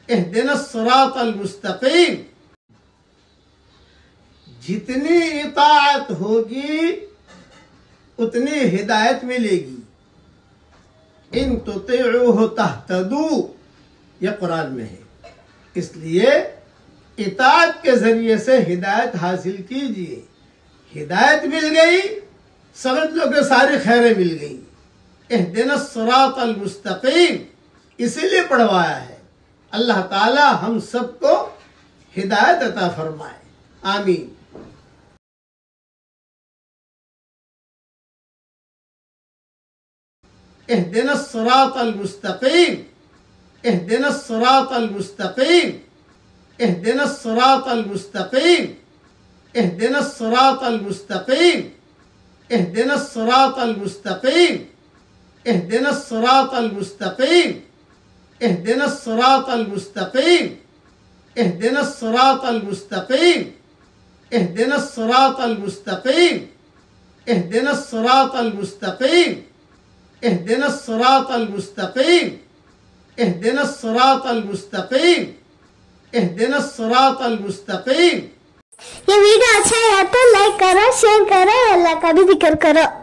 اہدنا الصراط المستقیم. جتنی اطاعت ہوگی اتنی ہدایت ملے گی. ان تطیعوہ تہتدوا، یہ قرآن میں ہے. اس لیے اطاعت کے ذریعے سے ہدایت حاصل کیجئے. ہدایت مل گئی، سمجھ لو کہ ساری خیریں مل گئی. اہدنا الصراط المستقیم اسی لیے پڑھوایا ہے. اللہ تعالی ہم سب کو ہدایت عطا فرمائے. آمین. اہدنا الصراط المستقیم. اہدنا الصراط المستقیم. اہدنا الصراط المستقیم. اہدنا الصراط المستقیم. اہدنا الصراط المستقیم. اہدنا الصراط المستقیم. اہدنا الصراط المستقیم. اہدنا الصراط المستقیم. اہدنا الصراط المستقیم. اہدنا الصراط المستقیم. اہدنا الصراط المستقیم. اہدنا الصراط المستقیم. اہدنا الصراط المستقیم. یہ ویڈیو اچھا ہے تو لائک کرو، شیئر کرو، اللہ کا بھی ذکر کرو.